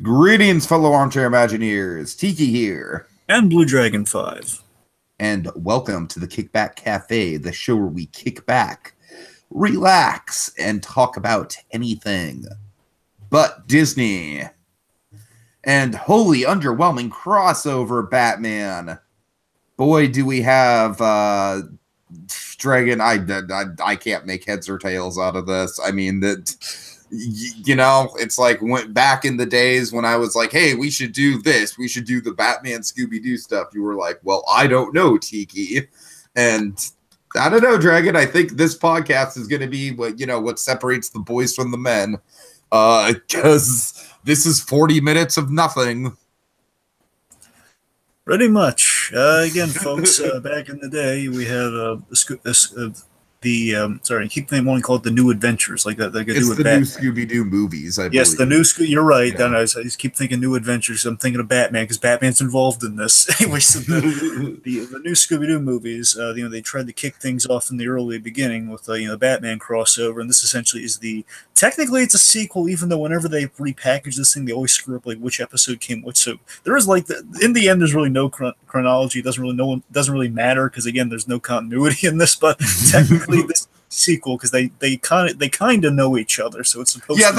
Greetings, fellow armchair Imagineers. Tiki here. And BlueDragonFive. And welcome to the Kickback Cafe, the show where we kick back, relax, and talk about anything but Disney. And holy underwhelming crossover Batman. Boy, do we have Dragon. I can't make heads or tails out of this. I mean, it's like back in the days when I was like, hey, we should do this. We should do the Batman Scooby-Doo stuff. You were like, well, I don't know, Tiki. And I don't know, Dragon. I think this podcast is going to be what separates the boys from the men. Because this is 40 minutes of nothing. Pretty much. Again, folks, back in the day, we had I keep wanting to call it the New Adventures, like that. They could do with the new Scooby-Doo movies. Yes, the new You're right. Yeah. I just keep thinking New Adventures. I'm thinking of Batman because Batman's involved in this. Anyway, so the new Scooby-Doo movies, they tried to kick things off in the early beginning with the Batman crossover, and this essentially is technically it's a sequel, even though whenever they repackage this thing, they always screw up like which episode came which. So there is in the end, there's really no chronology. It doesn't really matter because again, there's no continuity in this, but technically this sequel because they kind of know each other, so it's supposed to be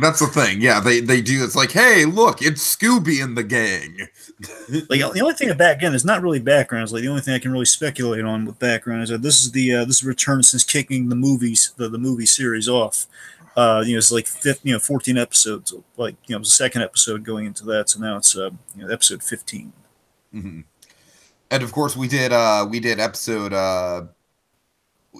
that's the thing. Yeah, they do. It's like, hey, look, it's Scooby and the gang. Like the only thing about again is not really background. It's like the only thing I can really speculate on with background is that this is return since kicking the movies the movie series off. It's like 14 episodes. Like it was the second episode going into that, so now it's episode 15. Mm-hmm. And of course, we did episode.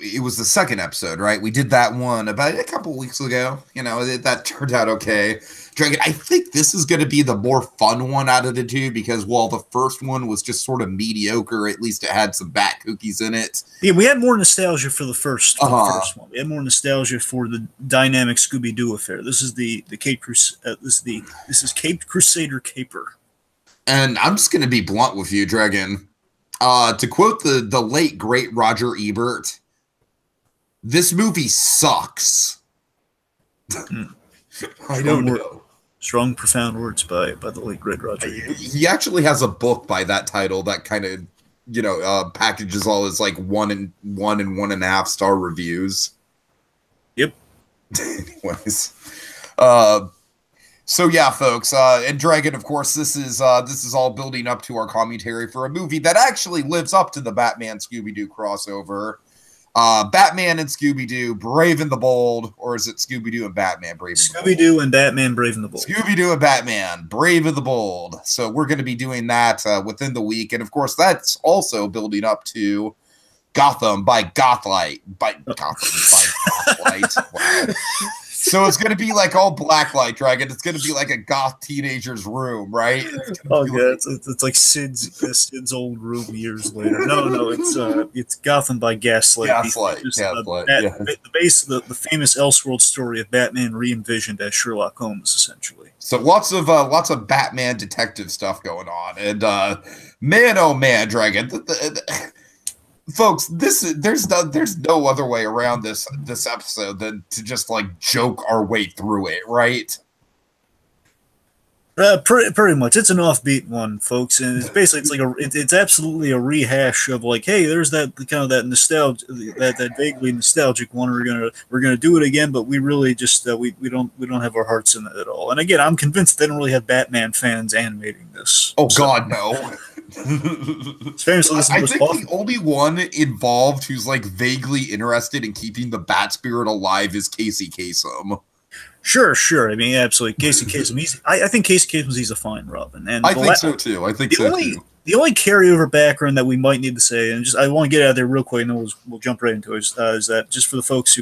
It was the second episode, right? We did that one about a couple weeks ago. That turned out okay. Dragon, I think this is going to be the more fun one out of the two because while the first one was just sort of mediocre, at least it had some bat cookies in it. Yeah, we had more nostalgia for the first one. We had more nostalgia for the dynamic Scooby-Doo affair. This is the Cape this is Caped Crusader Caper. And I'm just going to be blunt with you, Dragon. To quote the late great Roger Ebert. This movie sucks. I don't know. Strong, profound words by the late great Roger. He actually has a book by that title that kind of packages all his like 1 and 1.5 star reviews. Yep. Anyways, so yeah, folks, and Dragon, of course, this is all building up to our commentary for a movie that actually lives up to the Batman Scooby-Doo crossover. Batman and Scooby-Doo, Brave and the Bold, or is it Scooby-Doo and Batman, Brave and the Bold? Scooby-Doo and Batman, Brave and the Bold. Scooby-Doo and Batman, Brave and the Bold. So we're going to be doing that within the week. And, of course, that's also building up to Gotham by Gothlight. Wow. So it's going to be like all blacklight, Dragon. It's going to be like a goth teenager's room, right? It's like Sid's old room years later. No, it's Gotham by Gaslight. Gaslight. The famous Elseworld story of Batman re-envisioned as Sherlock Holmes, essentially. So lots of Batman detective stuff going on, and man, oh man, Dragon. Folks, there's no other way around this episode than to just like joke our way through it, right? Pretty much, it's an offbeat one, folks, and it's basically it's absolutely a rehash of like, hey, there's that kind of that nostalgia, that vaguely nostalgic one. We're gonna do it again, but we really just we don't have our hearts in it at all. And again, I'm convinced they don't really have Batman fans animating this. Oh God, no. Famously, I think the only one involved who's like vaguely interested in keeping the bat spirit alive is Casey Kasem. Sure. I mean, absolutely, Casey Kasem. I think Casey Kasem, he's a fine Robin, and I think so too. The only carryover background that we might need to say, and I want to get out there real quick, and then we'll jump right into it. Is that just for the folks who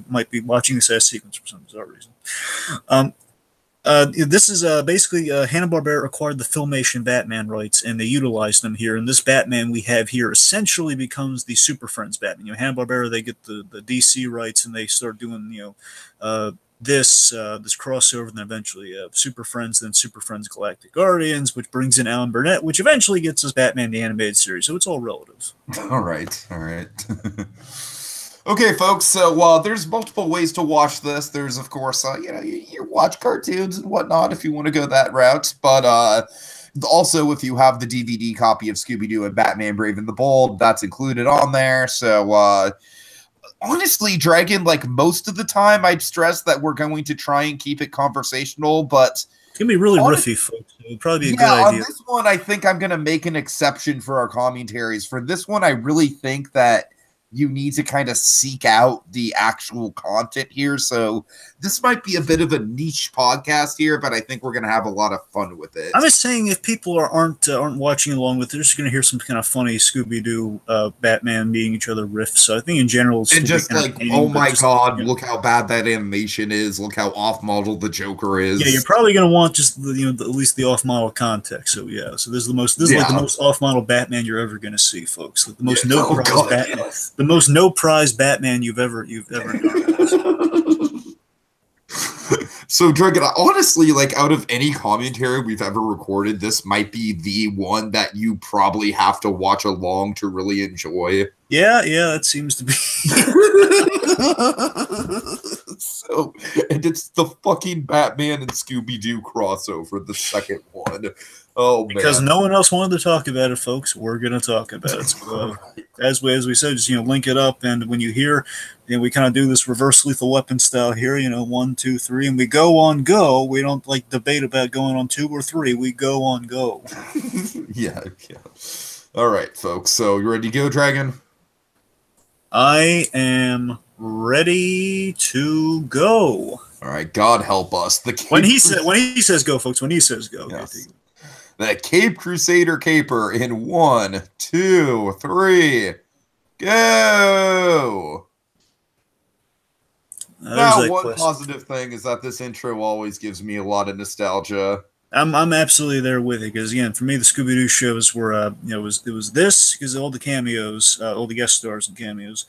might be watching this as sequence for some bizarre reason. This is basically Hanna-Barbera acquired the Filmation Batman rights, and they utilized them here. And this Batman we have here essentially becomes the Super Friends Batman. Hanna-Barbera, they get the DC rights, and they start doing this crossover, and then eventually Super Friends, then Super Friends Galactic Guardians, which brings in Alan Burnett, which eventually gets us Batman the Animated Series. So it's all relative. All right. Okay, folks. So there's multiple ways to watch this. There's, of course, you watch cartoons and whatnot if you want to go that route. But also, if you have the DVD copy of Scooby-Doo and Batman Brave and the Bold, that's included on there. So honestly, Dragon, like most of the time, I'd stress that we're going to try and keep it conversational, but It's gonna be really riffy, folks. It would probably be a good on idea. this one, I think I'm going to make an exception for our commentaries. For this one, I really think that you need to kind of seek out the actual content here. So this might be a bit of a niche podcast here, but I think we're going to have a lot of fun with it. I'm just saying, if people aren't watching along with it, they're just going to hear some kind of funny Scooby-Doo Batman meeting each other riffs. So I think in general, it's and just like, oh my god, look how bad that animation is. Look how off-model the Joker is. Yeah, you're probably going to want just the, at least the off-model context. So yeah, so this is like the most off-model Batman you're ever going to see, folks. Like the most no-prize Batman, yes. The most no-prize Batman you've ever done. So, Dragon, honestly, like out of any commentary we've ever recorded, this might be the one that you probably have to watch along to really enjoy. Yeah, that seems to be. So, and it's the fucking Batman and Scooby-Doo crossover, the second one. Oh, man. Because no one else wanted to talk about it, folks. We're going to talk about it. So, as we said, just link it up, and when you hear, we kind of do this reverse lethal weapon style here. 1, 2, 3, and we go on go. We don't like debate about going on 2 or 3. We go on go. yeah. All right, folks. So you ready to go, Dragon? I am ready to go. All right. God help us. When he says go, folks. When he says go. Yes. The Cape Crusader caper in 1, 2, 3, go! Now, one positive thing is that this intro always gives me a lot of nostalgia. I'm absolutely there with it because again, for me, the Scooby-Doo shows were it was this because of all the cameos, all the guest stars and cameos,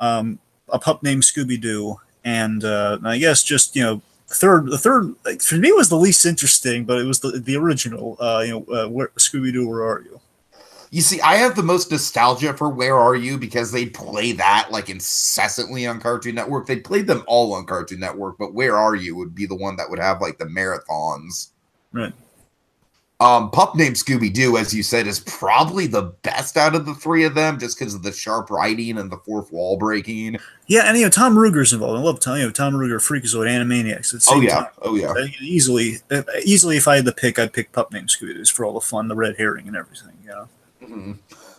a pup named Scooby-Doo, and I guess just the third like, for me was the least interesting, but it was the original. Where Scooby-Doo, Where Are You? You see, I have the most nostalgia for Where Are You because they play that like incessantly on Cartoon Network. They played them all on Cartoon Network, but Where Are You would be the one that would have like the marathons. Right. Pup Named Scooby-Doo, as you said, is probably the best out of the three of them, just because of the sharp writing and the fourth wall breaking. Yeah, and Tom Ruger's involved. I love Tom Ruger, Freakazoid, Animaniacs. Oh yeah. Easily, if I had to pick, I'd pick Pup Named Scooby-Doo for all the fun, the red herring, and everything. Yeah. Mm-hmm.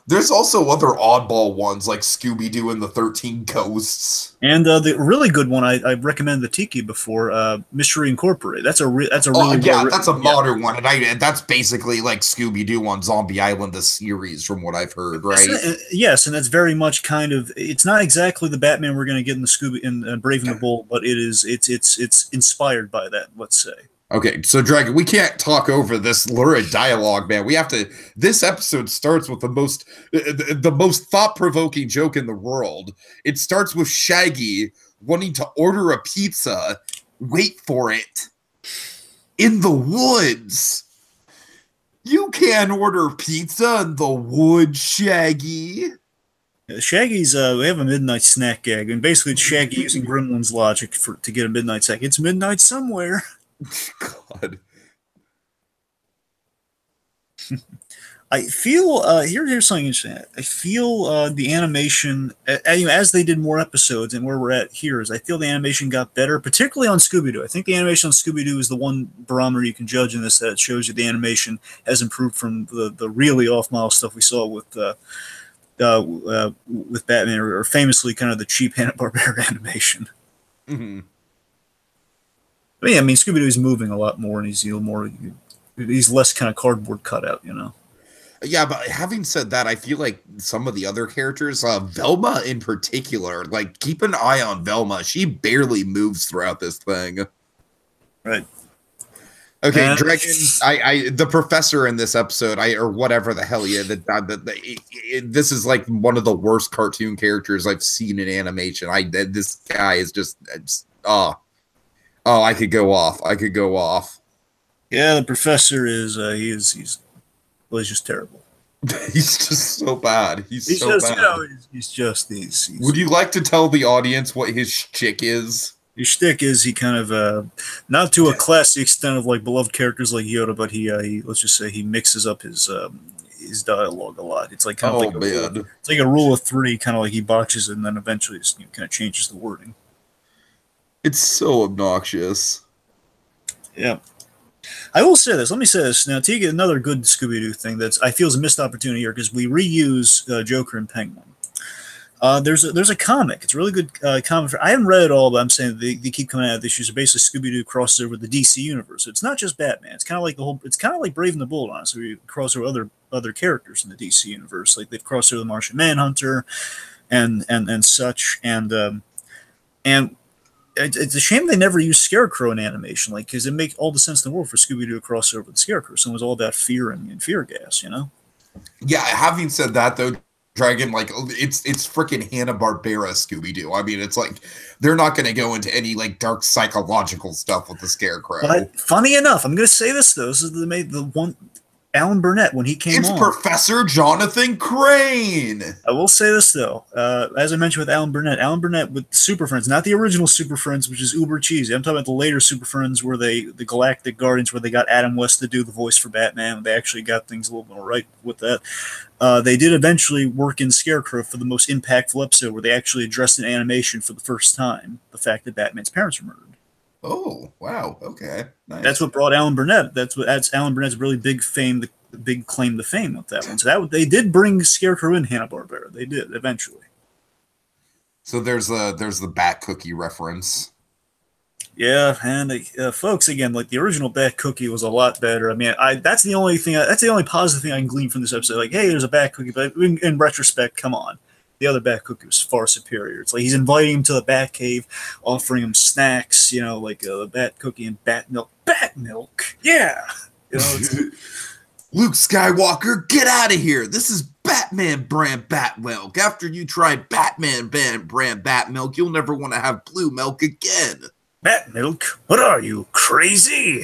There's also other oddball ones like Scooby-Doo and the 13 Ghosts, and the really good one I recommended the Tiki before, Mystery Incorporated. That's a really that's a modern one, and that's basically like Scooby-Doo on Zombie Island, the series, from what I've heard, right? Yes, and that's very much kind of. It's not exactly the Batman we're going to get in the Brave and the Bold, but it's inspired by that. Let's say. Okay, so Dragon, we can't talk over this lurid dialogue, man. We have to. This episode starts with the most thought-provoking joke in the world. It starts with Shaggy wanting to order a pizza. Wait for it. In the woods. You can't order pizza in the woods, Shaggy. Shaggy's we have a midnight snack gag, and basically it's Shaggy using Gremlin's logic to get a midnight snack. It's midnight somewhere. God. I feel here's something interesting. I feel the animation as they did more episodes, and where we're at here is I feel the animation got better, particularly on Scooby-Doo. I think the animation on Scooby-Doo is the one barometer you can judge in this that shows you the animation has improved from the really off-model stuff we saw with Batman, or famously kind of the cheap Hanna-Barbera animation. Mm-hmm. But yeah, I mean, Scooby-Doo's moving a lot more, and he's less kind of cardboard cutout, Yeah, but having said that, I feel like some of the other characters, Velma in particular, like, keep an eye on Velma. She barely moves throughout this thing. Right. Okay, Dragon, the professor in this episode, or whatever the hell this is like one of the worst cartoon characters I've seen in animation. This guy is just, I could go off. Yeah, the professor is he's just terrible. He's just so bad. He's so just, bad. you know, he's just Would you like to tell the audience what his shtick is? his shtick is he kind of not to a classy extent of like beloved characters like Yoda, but he let's just say he mixes up his dialogue a lot. It's like kind of Oh like man, it's like a rule of three, kind of like he botches it and then eventually just, kind of changes the wording. it's so obnoxious. Yeah. I will say this. Let me say this now. Tiki, another good Scooby-Doo thing that's I feel is a missed opportunity here because we reuse Joker and Penguin. There's a comic. It's a really good comic. I haven't read it all, but I'm saying they keep coming out with issues. Basically, Scooby-Doo crosses over the DC universe. So it's not just Batman. It's kind of like the whole. It's kind of like Brave and the Bold, honestly. We cross over other characters in the DC universe. Like they've crossed over the Martian Manhunter, and such. And it's a shame they never used Scarecrow in animation, like because it makes all the sense in the world for Scooby-Doo to cross over with Scarecrow. So it was all about fear and fear gas, you know. Yeah, having said that though, Dragon, like it's freaking Hanna-Barbera Scooby-Doo. I mean, it's like they're not going to go into any like dark psychological stuff with the Scarecrow. But funny enough, I'm going to say this though. This is the one Alan Burnett when he came on. It's Professor Jonathan Crane. I will say this though, as I mentioned with Alan Burnett with Super Friends, not the original Super Friends, which is uber cheesy. I'm talking about the later Super Friends where the Galactic Guardians, where they got Adam West to do the voice for Batman. They actually got things a little more right with that. They did eventually work in Scarecrow for the most impactful episode where they actually addressed in animation for the first time the fact that Batman's parents were murdered. Oh, wow. Okay. Nice. That's what brought Alan Burnett. That's Alan Burnett's really big fame, the big claim to fame with that one. So they did bring Scarecrow in Hanna-Barbera. They did eventually. So there's the Bat Cookie reference. Yeah, and folks, again, like the original Bat Cookie was a lot better. I mean, that's the only positive thing I can glean from this episode. Like, hey, there's a Bat Cookie, but in retrospect, come on. The other Bat Cookie was far superior. It's like he's inviting him to the Bat Cave, offering him snacks, you know, like the Bat Cookie and Bat Milk. Bat Milk, yeah. You know, Luke Skywalker, get out of here. This is Batman brand Bat Milk. After you try Batman brand Bat Milk, you'll never want to have blue milk again. Bat Milk? What are you, crazy?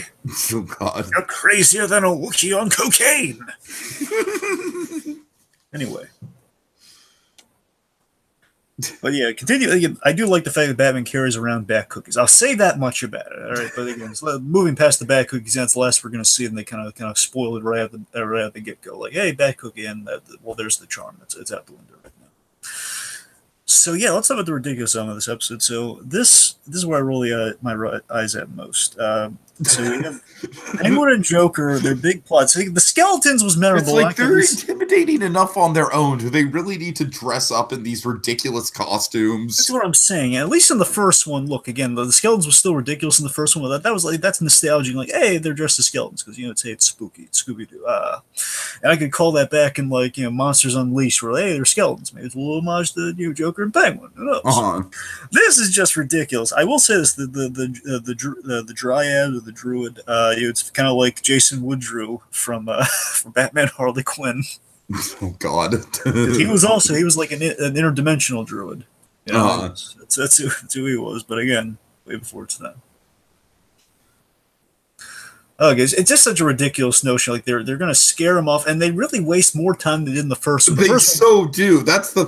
Oh, God. You're crazier than a Wookiee on cocaine. Anyway. But yeah, continue. Again, I do like the fact that Batman carries around Bat Cookies. I'll say that much about it. All right, but again, moving past the Bat Cookies, that's the last we're going to see, and they kind of spoil it right at the get go. Like, hey, Bat Cookie, and well, there's the charm. It's out the window right now. So yeah, let's talk about the ridiculous element of this episode. So this is where I roll my eyes at most. So we have Penguin and Joker, their big plots. The skeletons was memorable. It's like they're intimidating enough on their own. Do they really need to dress up in these ridiculous costumes? That's what I'm saying. At least in the first one, look again, the skeletons were still ridiculous in the first one. That was like that's nostalgic. Like, hey, they're dressed as skeletons because it's spooky, it's Scooby-Doo. And I could call that back in like Monsters Unleashed, where hey, they're skeletons. Maybe it's a little homage to Joker and Penguin. Who knows? This is just ridiculous. I will say this: the Dryad or the Druid, it's kind of like Jason Woodrue from Batman Harley Quinn. Oh God! he was like an interdimensional druid. You know, that's who he was. But again, way before it's that. Oh, guys, it's just such a ridiculous notion. Like they're going to scare him off, and they really waste more time than they did in the first one. They do. That's the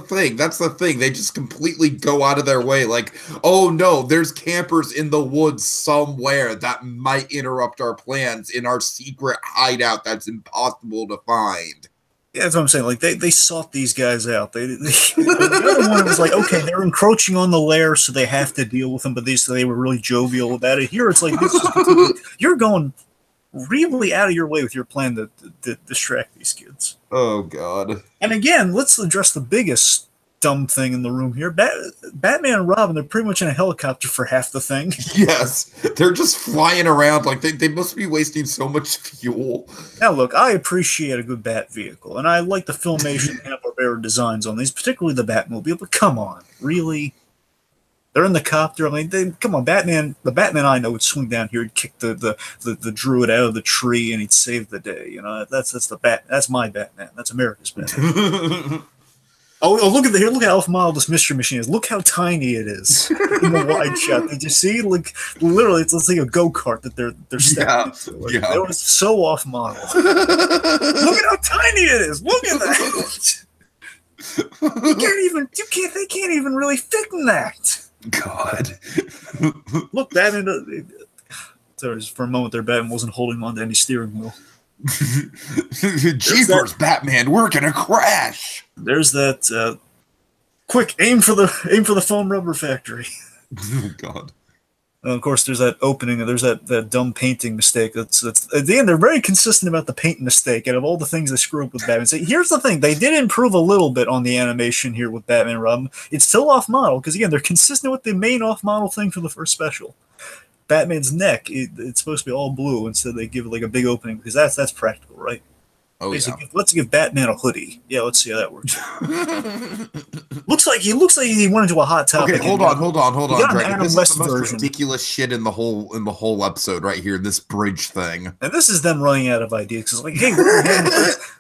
thing. They just completely go out of their way. Like, oh no, there's campers in the woods somewhere that might interrupt our plans in our secret hideout that's impossible to find. Yeah, that's what I'm saying. Like they sought these guys out. The other one was like, okay, they're encroaching on the lair, so they have to deal with them. But they were really jovial about it. Here, it's like you're going really out of your way with your plan to distract these kids. Oh God! And again, let's address the biggest dumb thing in the room here. Batman and Robin, they're pretty much in a helicopter for half the thing. Yes, they're just flying around like they must be wasting so much fuel. Now look, I appreciate a good Bat vehicle, and I like the Filmation Hanna-Barbera designs on these, particularly the Batmobile, but come on, really? They're in the copter. I mean, come on, Batman. The Batman I know would swing down here and kick the druid out of the tree, and he'd save the day. You know, that's my Batman. That's America's Batman. Oh, look at here! Look how off-model this Mystery Machine is. Look how tiny it is in the wide shot. Did you see? Like literally, it's like a go-kart that they're stepping into. Like, It was so off-model. Look at how tiny it is. Look at that. They can't even really fit in that. God. Look, Batman. For a moment there, Batman wasn't holding on to any steering wheel. Jeepers, Batman, we're gonna crash. There's that. Quick, aim for the foam rubber factory. Oh God. And of course, there's that opening. There's that dumb painting mistake. That's at the end. They're very consistent about the paint mistake. And of all the things they screw up with Batman, here's the thing: they did improve a little bit on the animation here with Batman and Robin. It's still off model because again, they're consistent with the main off model thing for the first special. Batman's neck, it's supposed to be all blue. Instead, they give it like a big opening because that's practical, right? Oh yeah. Let's give Batman a hoodie. Yeah, let's see how that works. looks like he went into a hot topic. Okay, hold on, Dragon. This is the most ridiculous shit in the whole episode right here. This bridge thing, and this is them running out of ideas. Because like, hey,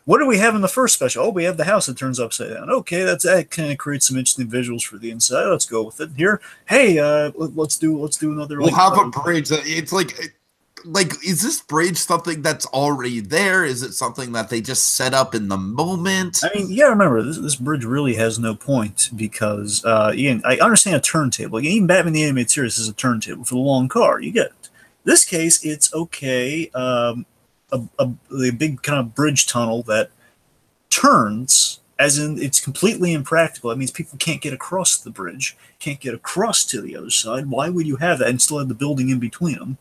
what do we have in the first special? Oh, we have the house that turns upside down. Okay, that kind of creates some interesting visuals for the inside. Let's go with it here. Hey, let's do another. We'll have a bridge. It's like, is this bridge something that's already there? Is it something that they just set up in the moment? I mean, yeah, remember, this bridge really has no point because, again, I understand a turntable. Again, even Batman the Animated Series is a turntable for the long car. You get it. In this case, it's okay. A big kind of bridge tunnel that turns, as in it's completely impractical. That means people can't get across the bridge, can't get across to the other side. Why would you have that and still have the building in between them?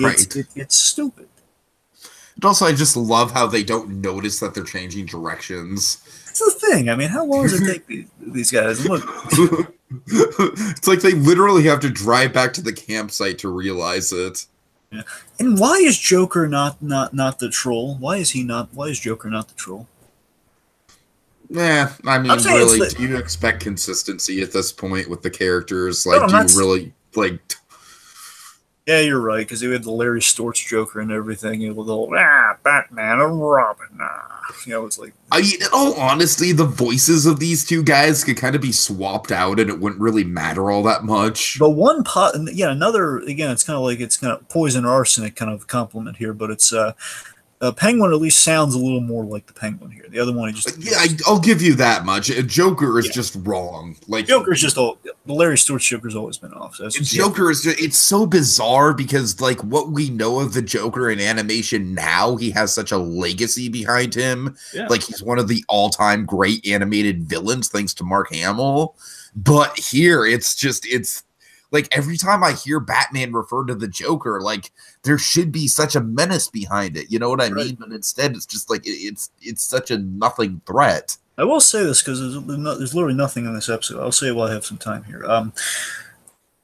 Right. It's stupid. And also, I just love how they don't notice that they're changing directions. That's the thing. I mean, how long does it take these guys? Look, it's like they literally have to drive back to the campsite to realize it. Yeah. And why is Joker not the troll? Why is Joker not the troll? Yeah, I mean, really, do you expect consistency at this point with the characters? Like, do you really like? Yeah, you're right, because we had the Larry Storch Joker and everything, with the whole, Batman and Robin, it's like... I mean, in all honesty, the voices of these two guys could kind of be swapped out, and it wouldn't really matter all that much. But another, again, it's kind of poison arsenic kind of compliment here, but it's, Penguin at least sounds a little more like the Penguin here. The other one, I'll give you that much. Joker is just wrong. Like Joker's just the Larry Storch Joker's always been off. So Joker is it's so bizarre because like what we know of the Joker in animation now, he has such a legacy behind him. Yeah. Like he's one of the all-time great animated villains, thanks to Mark Hamill. But here, it's like every time I hear Batman refer to the Joker, like there should be such a menace behind it. You know what I mean? But instead, it's just like it's such a nothing threat. I will say this because there's literally nothing in this episode. I'll say it while I have some time here.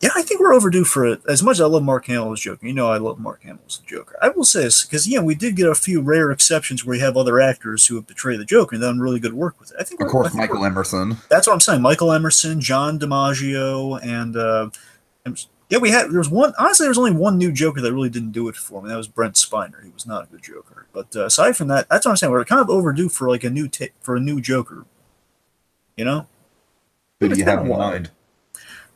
Yeah, I think we're overdue for it. As much as I love Mark Hamill as Joker, I love Mark Hamill as the Joker. I will say this because we did get a few rare exceptions where you have other actors who have portrayed the Joker and done really good work with it. I think, of course, Michael Emerson. That's what I'm saying. Michael Emerson, John DiMaggio, and there's one. Honestly, there's only one new Joker that really didn't do it for me. That was Brent Spiner. He was not a good Joker. But aside from that, that's what I'm saying. We're kind of overdue for like a new Joker. Who do you have in mind?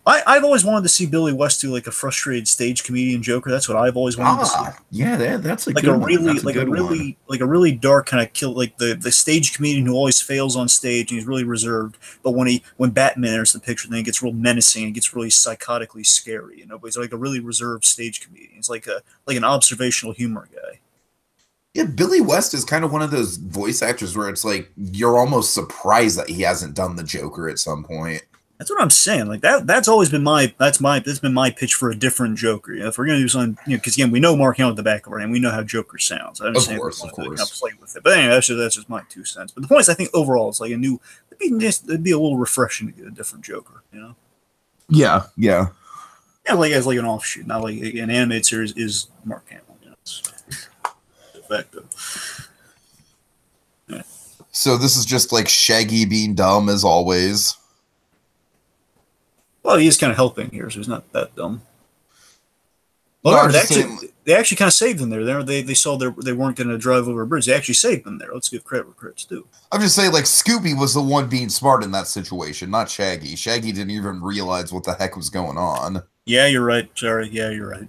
I've always wanted to see Billy West do like a frustrated stage comedian Joker. That's what I've always wanted to see. Yeah, that's a like good a really one. Like a really dark kind of kill, like the stage comedian who always fails on stage and he's really reserved. But when Batman enters the picture, then he gets real menacing and gets really psychotically scary. But he's like a really reserved stage comedian. He's like an observational humor guy. Yeah, Billy West is kind of one of those voice actors where it's like you're almost surprised that he hasn't done the Joker at some point. That's what I'm saying. Like that's always been my pitch for a different Joker. If we're gonna do something, because again, we know Mark Hamill at the back of our hand, we know how Joker sounds. I understand of course. Play with it, but anyway, that's just my 2 cents. But the point is, I think overall, it's like it'd be a little refreshing to get a different Joker. Yeah. Like as like an offshoot, not like an animated series is Mark Hamill. It's effective. Yeah. So this is just like Shaggy being dumb as always. Well, he is kind of helping here, so he's not that dumb. Well, they actually kind of saved them there. They saw they weren't going to drive over a bridge. They actually saved them there. Let's give credit where credit's due. I'm just saying, like, Scooby was the one being smart in that situation, not Shaggy. Shaggy didn't even realize what the heck was going on. Yeah, you're right. Sorry. Yeah, you're right.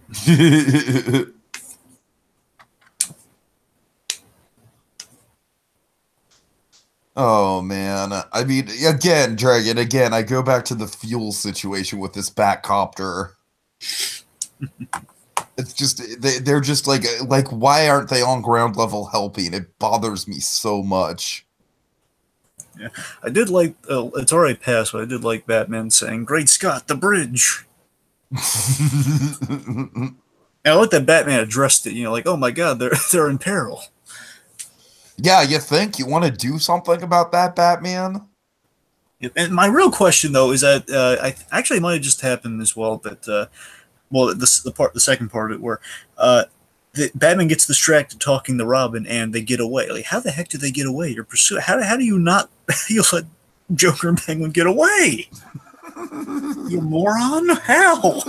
Oh, man. I mean, again, Dragon, again, I go back to the fuel situation with this Batcopter. It's just, they're just like, why aren't they on ground level helping? It bothers me so much. Yeah, I did like, it's already passed, but I did like Batman saying, "Great Scott, the bridge." And I like that Batman addressed it, like, oh my God, they're in peril. Yeah, you think? You want to do something about that, Batman? And my real question, though, is that it might have just happened as well, but the second part of it, where Batman gets distracted talking to Robin, and they get away. Like, how the heck do they get away? You're pursuing. How do you not? You let Joker and Penguin get away? You moron! How?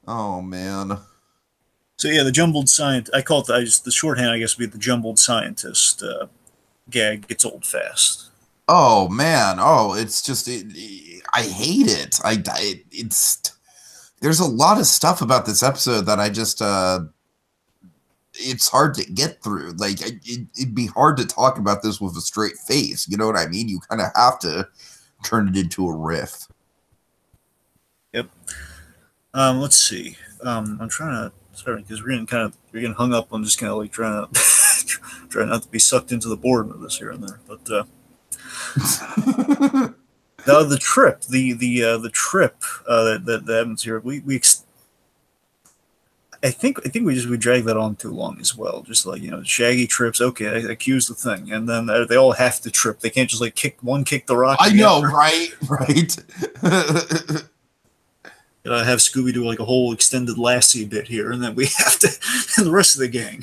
Oh man. So yeah, the jumbled scientist. I call it the shorthand. I guess would be the jumbled scientist gag gets old fast. Oh man. Oh, it's just I hate it. It's there's a lot of stuff about this episode that I just it's hard to get through. Like it'd be hard to talk about this with a straight face. You know what I mean? You kind of have to turn it into a riff. Yep. Let's see. I'm trying to. Sorry, because we're getting hung up on just kind of like trying not to be sucked into the boredom of this here and there. But now the trip that happens here, I think we drag that on too long as well. Just like Shaggy trips. Okay, I accuse the thing, and then they all have to trip. They can't just like kick the rock. I know, right? Have Scooby do like a whole extended Lassie bit here, and then we have to, and the rest of the gang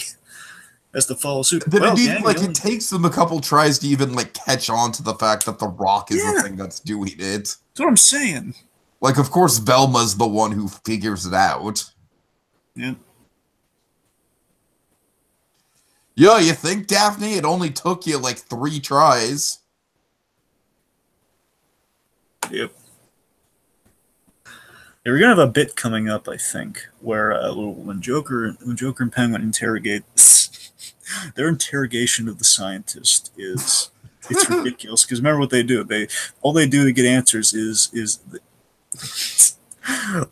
has to follow suit. But it takes them a couple tries to even like catch on to the fact that the rock is the thing that's doing it. That's what I'm saying. Like, of course, Velma's the one who figures it out. Yeah. Yeah, you think, Daphne? It only took you like 3 tries. Yep. Yeah, we're gonna have a bit coming up, I think, where when Joker and Penguin interrogate their interrogation of the scientist it's ridiculous. Because remember what they do? All they do to get answers is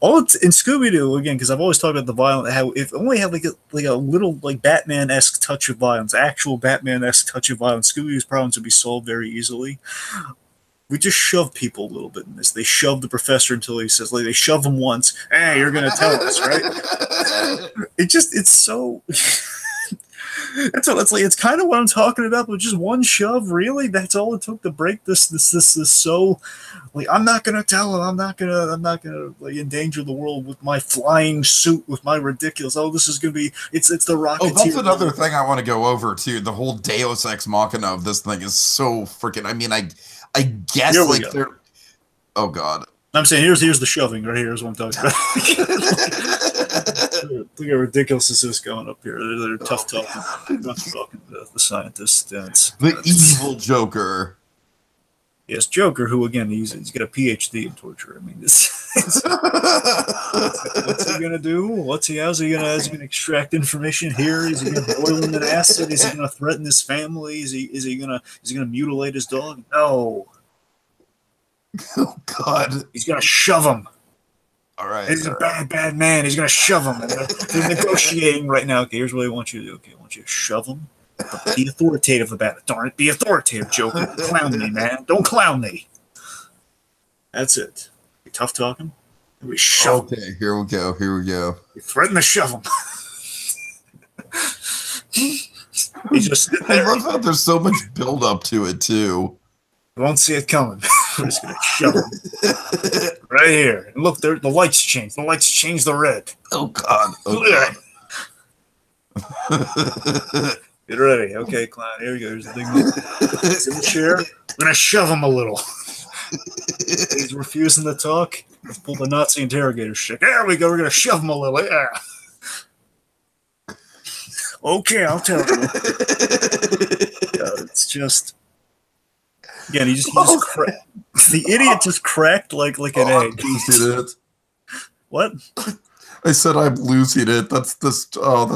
all it's in Scooby-Doo again. Because I've always talked about the violence. How if only had like a little like Batman-esque touch of violence, actual Batman-esque touch of violence, Scooby-Doo's problems would be solved very easily. We just shove people a little bit in this. They shove the professor until he says, like, they shove him once. Hey, you're going to tell us, right? It's so. It's kind of what I'm talking about, but just one shove, really? That's all it took to break this so. Like, I'm not going to tell him. I'm not going to like endanger the world with my flying suit, with my ridiculous. Oh, this is going to be. It's the Rocketeer. Oh, that's another thing I want to go over too. The whole Deus Ex Machina of this thing is so freaking. I mean, I guess like they're. Oh God! I'm saying here's the shoving right here is what I'm talking about. Look how ridiculous this is going up here. They're tough talking the scientist. The evil Joker. Yes, Joker, who again he's got a PhD in torture. I mean, what's he gonna do? How's he gonna extract information here? Is he gonna boil him in acid? Is he gonna threaten his family? Is he gonna mutilate his dog? No. Oh God. He's gonna shove him. All right. He's a bad man. He's gonna shove him. They're negotiating right now. Okay, here's what I want you to do. Okay, I want you to shove him. But be authoritative about it. Darn it, be authoritative, Joker. Don't clown me, man. Don't clown me. That's it. You tough talking? We shove him. Okay, here we go. You threaten to shove him. He's just I love how there's so much build up to it too. You won't see it coming. We're just gonna shove him right here. And look, the lights change. The lights change the red. Oh God. Get ready. Okay, clown. Here we go. Here's the big one. He's in the chair. We're gonna shove him a little. He's refusing to talk. Let's pull the Nazi interrogator shit. There we go. We're gonna shove him a little. Yeah. Okay, I'll tell you. It's just. Yeah, he just cracked. The idiot just cracked like an egg. I'm losing it. What? I said I'm losing it. That's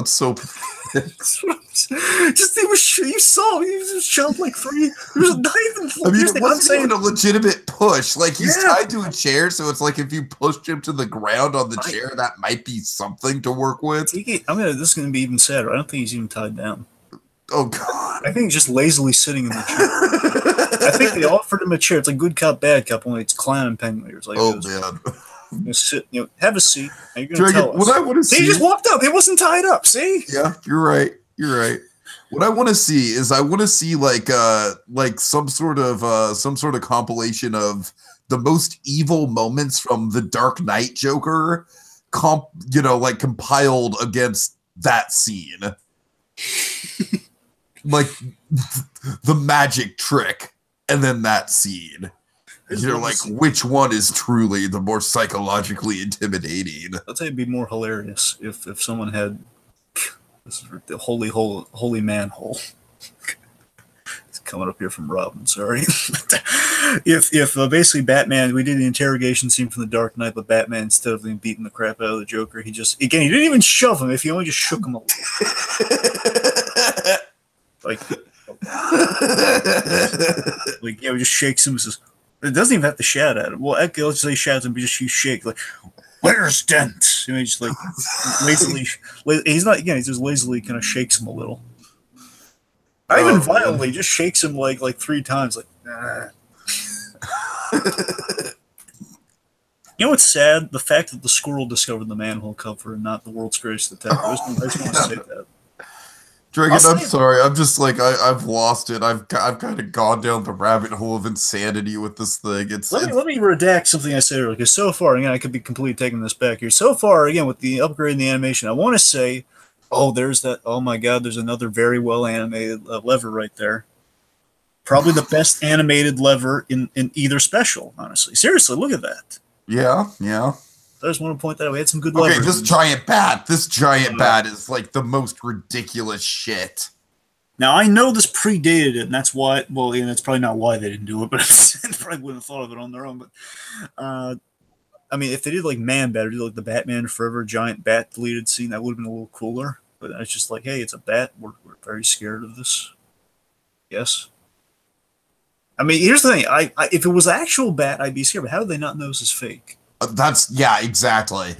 so pathetic. Just you saw he was shoved like 3. There's not even. I mean, it wasn't even a legitimate push. Like he's tied to a chair, so it's like if you pushed him to the ground on the chair, that might be something to work with. This is gonna be even sadder. I don't think he's even tied down. Oh God! I think he's just lazily sitting in the chair. I think they offered him a chair. It's like good cop, bad cop. Only it's clown and penguin ears. Like, man. Sit, have a seat. Now you're gonna tell us. What I want to see, he just walked up. He wasn't tied up. See? Yeah, you're right. What I want to see is like some sort of compilation of the most evil moments from the Dark Knight Joker, compiled against that scene. Like the magic trick, and then that scene. Which one is truly the more psychologically intimidating? I'll tell you, it'd be more hilarious if someone had this is the holy manhole. It's coming up here from Robin. Sorry. if basically Batman, we did the interrogation scene from the Dark Knight, but Batman, instead of beating the crap out of the Joker, he didn't even shove him. If he only just shook him a little. He just shakes him and says, it doesn't even have to shout at him. Well, let's just say shouts and just you shake like, where's Dent? He just like lazily. He's not again. He just lazily kind of shakes him a little. Not even violently, just shakes him like 3 times. Like, nah. You know what's sad? The fact that the squirrel discovered the manhole cover and not the world's greatest detective. I just want to say that. Dragon, I'm sorry. I'm just like I've lost it. I've kind of gone down the rabbit hole of insanity with this thing. Let me redact something I said earlier. Because so far, again, I could be completely taking this back here. So far, again, with the upgrade in the animation, I want to say, there's that. Oh my God, there's another very well animated lever right there. Probably the best animated lever in either special. Honestly, seriously, look at that. Yeah. I just want to point that out. We had some good levers. Okay, this giant bat is like the most ridiculous shit. Now, I know this predated it, and that's why, that's probably not why they didn't do it, but they probably wouldn't have thought of it on their own. But, if they did like Man Bat, or did like the Batman Forever giant bat deleted scene, that would have been a little cooler. But it's just like, hey, it's a bat. We're very scared of this. Yes. Here's the thing. If it was an actual bat, I'd be scared, but how did they not know this is fake? Exactly.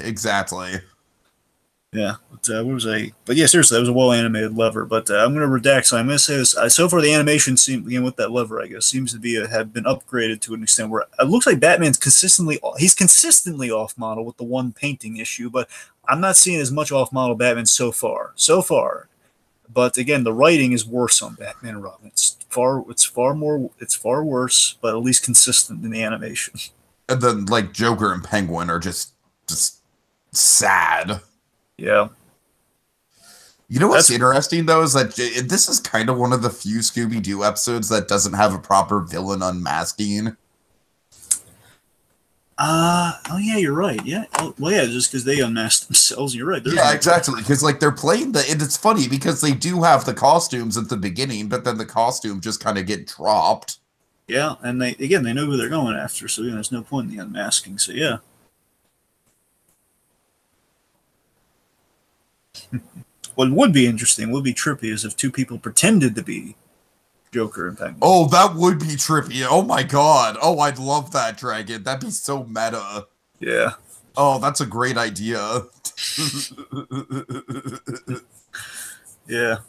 Yeah, but yeah, seriously, that was a well animated lever. But I'm going to redact. So I'm going to say this. So far, the animation with that lever, I guess, seems to have been upgraded to an extent where it looks like Batman's consistently off model with the one painting issue. But I'm not seeing as much off model Batman so far. But again, the writing is worse on Batman and Robin. It's far worse, but at least consistent in the animation. And then, like, Joker and Penguin are just sad. Yeah. You know what's interesting, though, is that this is kind of one of the few Scooby-Doo episodes that doesn't have a proper villain unmasking. Yeah, you're right. Yeah. Just because they unmasked themselves, you're right. Exactly. Because, like, they're playing and it's funny because they do have the costumes at the beginning, but then the costumes just kind of get dropped. Yeah, and they know who they're going after, so there's no point in the unmasking. So yeah. What would be interesting, would be trippy, is if 2 people pretended to be Joker and Penguin. Oh, that would be trippy. Oh my God. Oh, I'd love that, Dragon. That'd be so meta. Yeah. Oh, that's a great idea. Yeah.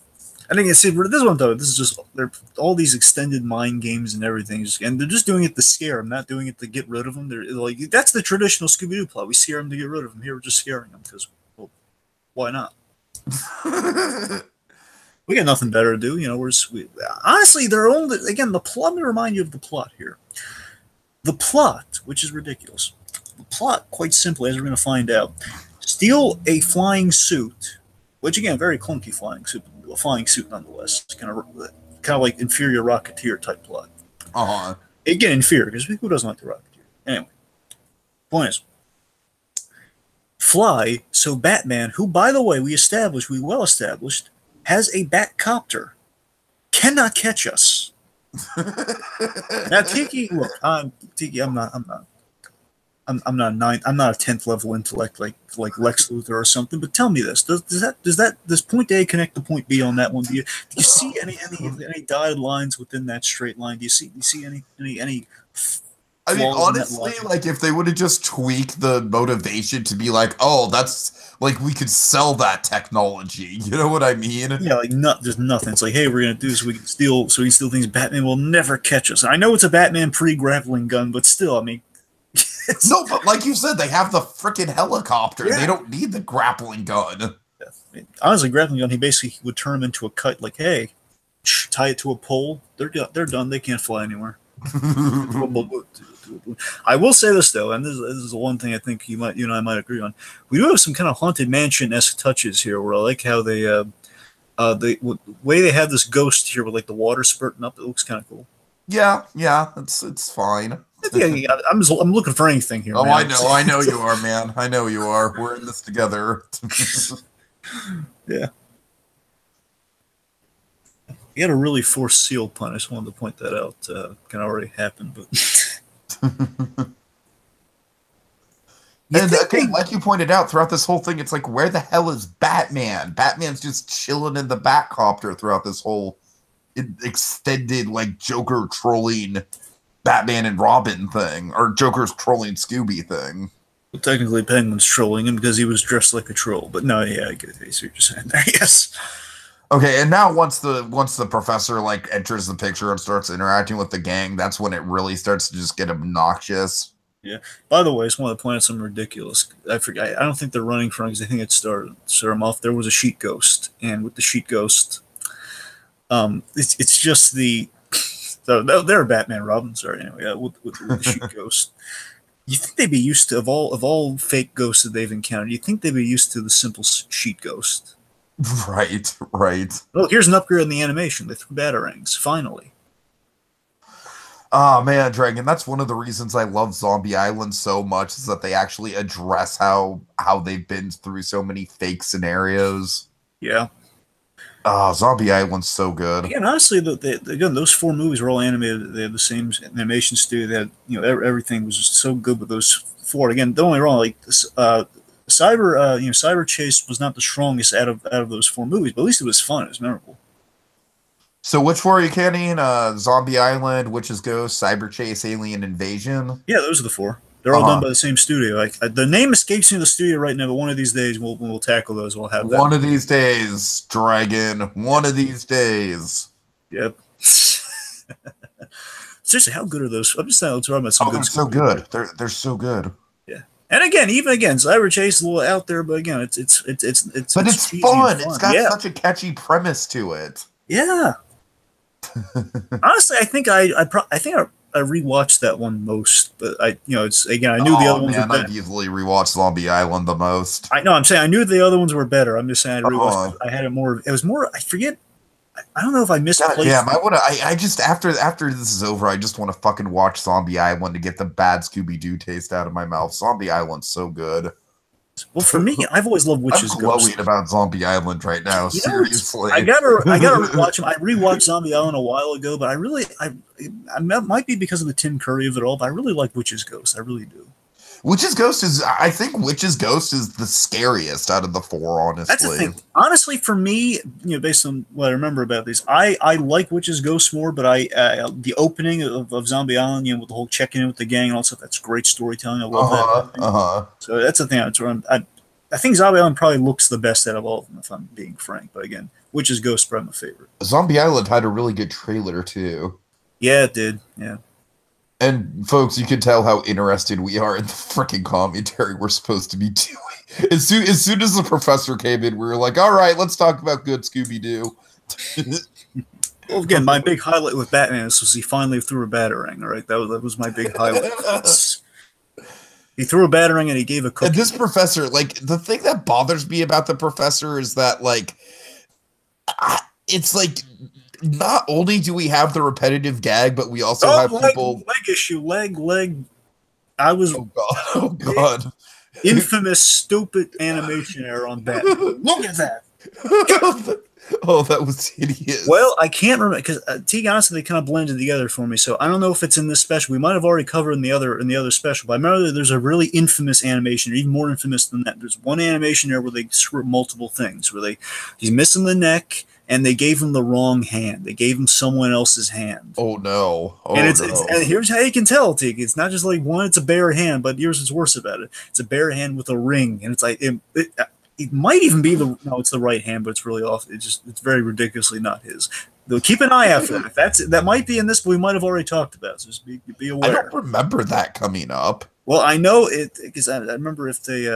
I think this one though. This is just all these extended mind games and everything, and they're just doing it to scare them, not doing it to get rid of them. They're like, that's the traditional Scooby-Doo plot. We scare them to get rid of them. Here we're just scaring them because, why not? We got nothing better to do, honestly, the plot. Let me remind you of the plot here. The plot, which is ridiculous. The plot, quite simply, as we're going to find out, steal a flying suit, which again, very clunky flying suit. A flying suit nonetheless. Kind of like inferior Rocketeer type plot. Again, in fear, because who doesn't like the Rocketeer? Anyway, point is, fly, so Batman, who, by the way, we well established, has a Batcopter, cannot catch us. Now, Tiki, look, Tiki, I'm not a 10th level intellect like Lex Luthor or something. But tell me this: does point A connect to point B on that one? Do you see any dotted lines within that straight line? Do you see any? I mean, honestly, like if they would have just tweaked the motivation to be like, oh, that's like we could sell that technology. You know what I mean? Yeah, like there's nothing. It's like, hey, we're gonna do this. We can steal things. Batman will never catch us. I know it's a Batman pre-grappling gun, but still, I mean. No, but like you said, they have the freaking helicopter. Yeah. They don't need the grappling gun. Yeah. I mean, honestly, grappling gun, he basically would turn them into a kite. Like, hey, tie it to a pole. They're done. They can't fly anywhere. I will say this though, and this is the one thing I think you and I might agree on. We do have some kind of Haunted Mansion-esque touches here, where I like how the way they have this ghost here with like the water spurting up. It looks kind of cool. Yeah, it's fine. Yeah, I'm looking for anything here. Oh, man. I know you are, man. I know you are. We're in this together. Yeah. You had a really forced seal pun. I just wanted to point that out. Can already happen, but. And okay, like you pointed out throughout this whole thing, it's like, where the hell is Batman? Batman's just chilling in the Batcopter throughout this whole extended, like, Joker trolling Batman and Robin thing, or Joker's trolling Scooby thing. Well, technically, Penguin's trolling him because he was dressed like a troll. But no, yeah, I get what you're saying there. Yes. Okay, and now once the professor like enters the picture and starts interacting with the gang, that's when it really starts to just get obnoxious. Yeah. By the way, I just want to point out something ridiculous. I don't think they're running from because I think it started them off. There was a sheet ghost, and with the sheet ghost, it's just the. So they're Batman, Robin. Sorry, anyway, with the sheet ghost. You think they'd be used to of all fake ghosts that they've encountered? You think they'd be used to the simple sheet ghost? Right. Look, here's an upgrade in the animation. They threw batarangs finally. Oh man, Dragon, that's one of the reasons I love Zombie Island so much is that they actually address how they've been through so many fake scenarios. Yeah. Zombie Island's so good. Again, honestly, again, those 4 movies were all animated. They had the same animation studio. They had, everything was just so good with those 4. Again, don't get me wrong, like Cyber Chase was not the strongest out of those 4 movies, but at least it was fun. It was memorable. So which 4 are you counting? Zombie Island, Witch's Ghost, Cyber Chase, Alien Invasion? Yeah, those are the 4. They're all done by the same studio. Like the name escapes me in the studio right now, but one of these days we'll tackle those. We'll have that. One of these days, Dragon. One of these days. Yep. Seriously, how good are those? I'm just talking about some good. They're so good. They're so good. Yeah. And again, Cyber Chase is a little out there, but again, it's But it's fun. It's got such a catchy premise to it. Yeah. Honestly, I think I rewatched that one most, but it's again I knew the other ones were better. I've easily rewatched Zombie Island the most. I know. I'm saying I knew the other ones were better. I'm just saying I rewatched. I had it more. It was more. I forget. I don't know if I misplaced. Yeah, I just after this is over, I just want to fucking watch Zombie Island to get the bad Scooby-Doo taste out of my mouth. Zombie Island's so good. Well, for me, I've always loved Witch's Ghost. I'm glowing about Zombie Island right now. Seriously, I gotta rewatch him. I rewatched Zombie Island a while ago, but I might be because of the Tim Curry of it all, but I really like Witch's Ghost. I really do. I think Witch's Ghost is the scariest out of the 4, honestly. That's the thing. Honestly, for me, based on what I remember about these, I like Witch's Ghost more, but the opening of Zombie Island, with the whole checking in with the gang and all that stuff, that's great storytelling. I love that. So that's the thing. I think Zombie Island probably looks the best out of all of them, if I'm being frank. But again, Witch's Ghost is probably my favorite. Zombie Island had a really good trailer, too. Yeah, it did. Yeah. And folks, you can tell how interested we are in the freaking commentary we're supposed to be doing. As soon as the professor came in, we were like, all right, let's talk about good Scooby-Doo. Well, again, my big highlight with Batman was he finally threw a batarang, all right? That was my big highlight. He threw a batarang and he gave a cookie. And this professor, like, the thing that bothers me about the professor is that, like, it's like not only do we have the repetitive gag, but we also Oh, have people. leg issue, leg. I was Oh god! Oh god! infamous stupid animation error on Batman. Look at that. Oh, that was hideous. Well, I can't remember because Tiki, honestly, they kind of blended together for me. So I don't know if it's in this special. We might have already covered in the other special, but I remember that there's a really infamous animation, or even more infamous than that. There's one animation there where they screw up multiple things, where he's missing the neck, and they gave him the wrong hand. They gave him someone else's hand. Oh no! Oh And no! and here's how you can tell, Tiki. It's not just like one; it's a bare hand, but here's what's worse about it. It's a bare hand with a ring, and it's like it might even be it's the right hand, but it's really off. It's very ridiculously not his. Though keep an eye out for that. That might be in this, but we might have already talked about. So just be aware. I don't remember that coming up. Well, I know it because I remember if they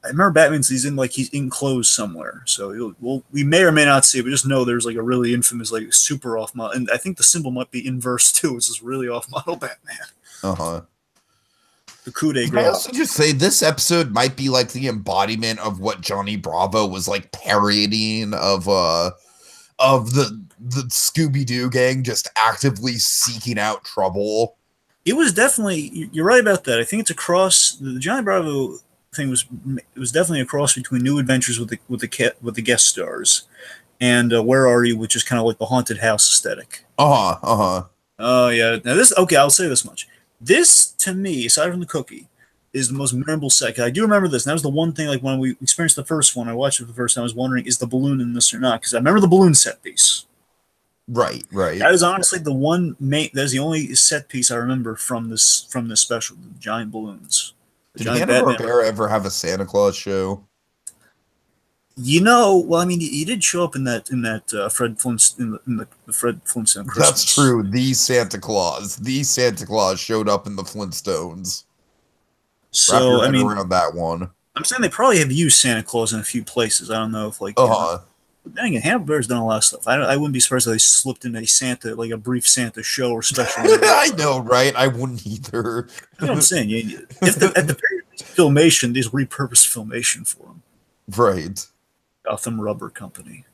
I remember Batman's he's enclosed somewhere, so we may or may not see it, but just know there's like a really infamous like super off model, and I think the symbol might be inverse too. It's this really off model Batman. The coup de grace. I also just say this episode might be like the embodiment of what Johnny Bravo was like parodying of the Scooby-Doo gang just actively seeking out trouble. It was definitely, you're right about that. I think it's across the Johnny Bravo thing was definitely a cross between New Adventures with the guest stars and Where Are You, which is kind of like the haunted house aesthetic. Oh yeah. Now this, okay, I'll say this much. This, to me, aside from the cookie, is the most memorable set. I do remember this. And that was the one thing, like when we experienced the first one, I watched it for the first time, I was wondering, is the balloon in this or not? Because I remember the balloon set piece. Right. That is honestly the one that's the only set piece I remember from this special, the giant balloons. Did Hanna-Barbera ever have a Santa Claus show? Well, I mean, he did show up in that Fred Flintstone in the Fred Flintstone Christmas. That's true. The Santa Claus showed up in the Flintstones. So I mean, around that one. I'm saying they probably have used Santa Claus in a few places. I don't know if like. But then again, Hanna-Barbera's done a lot of stuff. I wouldn't be surprised if they slipped in a brief Santa show or special. I know, right? I wouldn't either. You know what I'm saying? At the very least, Filmation, these repurposed Filmation for them. Right. Gotham Rubber Company.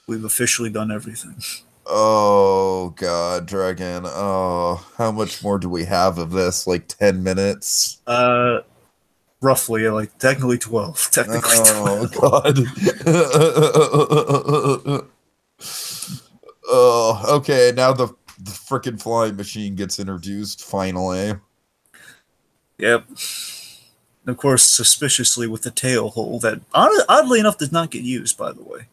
We've officially done everything. Oh, God, Dragon. Oh, how much more do we have of this? Like 10 minutes? Roughly, like technically 12. Technically 12. God. Oh, okay. Now the frickin' flying machine gets introduced, finally. Yep. And of course, suspiciously with the tail hole that, oddly enough, does not get used, by the way.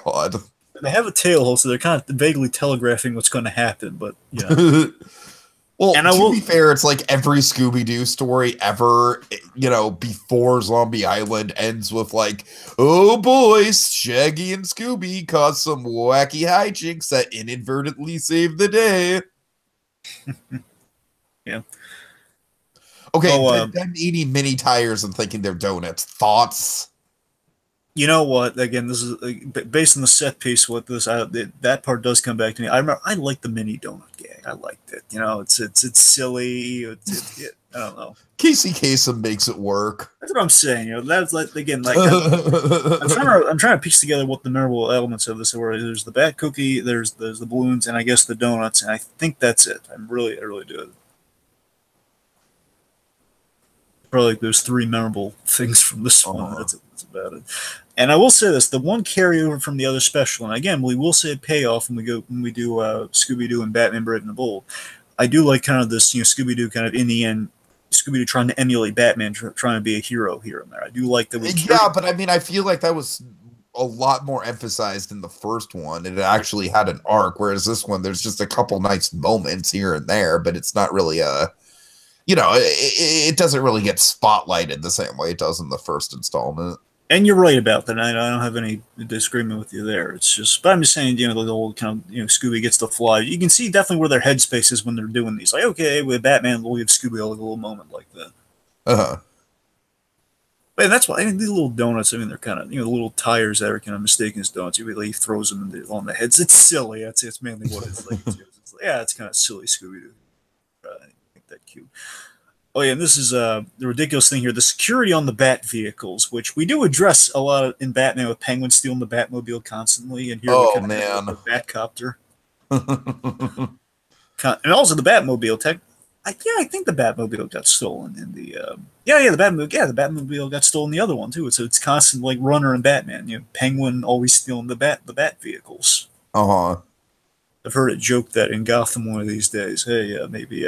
God. They have a tail hole, so they're kind of vaguely telegraphing what's going to happen, but, yeah. Well, and to be fair, it's like every Scooby-Doo story ever, before Zombie Island ends with like, oh boys, Shaggy and Scooby caused some wacky hijinks that inadvertently saved the day. Yeah. Okay, I'm eating mini tires and thinking they're donuts. Thoughts? You know what? Again, this is based on the set piece. With this, that part does come back to me. I remember I liked the mini donut gag. I liked it. It's silly. I don't know. Casey Kasem makes it work. That's what I'm saying. That's like again, like I'm trying to piece together what the memorable elements of this were. There's the bat cookie, there's the balloons, and I guess the donuts. And I think that's it. I really do it. Probably like there's 3 memorable things from this one. That's about it. And I will say this: the one carryover from the other special, and again, we will say a payoff when we do Scooby-Doo and Batman Brave and the Bold. I do like kind of this, Scooby-Doo kind of in the end, Scooby-Doo trying to emulate Batman, trying to be a hero here and there. I do like that. But I mean, I feel like that was a lot more emphasized in the first one. It actually had an arc, whereas this one, there's just a couple nice moments here and there, but it's not really it doesn't really get spotlighted the same way it does in the first installment. And you're right about that. I don't have any disagreement with you there. It's just, but I'm just saying, the whole kind of, Scooby gets to fly. You can see definitely where their headspace is when they're doing these. Like, okay, with Batman, we'll give Scooby a little moment like that. But that's why, these little donuts, they're kind of, the little tires that are kind of mistaken as donuts. He throws them on the heads. It's silly. It's mainly what it's like. It's kind of silly Scooby-Doo. I think that cute. Oh yeah, and this is the ridiculous thing here: the security on the Bat vehicles, which we do address a lot in Batman with Penguin stealing the Batmobile constantly, and here we Oh kind of have man. the Batcopter, and also the Batmobile. I think the Batmobile got stolen in the the Batmobile got stolen in the other one too. So it's constant like Runner and Batman. Penguin always stealing the Bat vehicles. Uh-huh. I've heard it joked that in Gotham one of these days, hey, maybe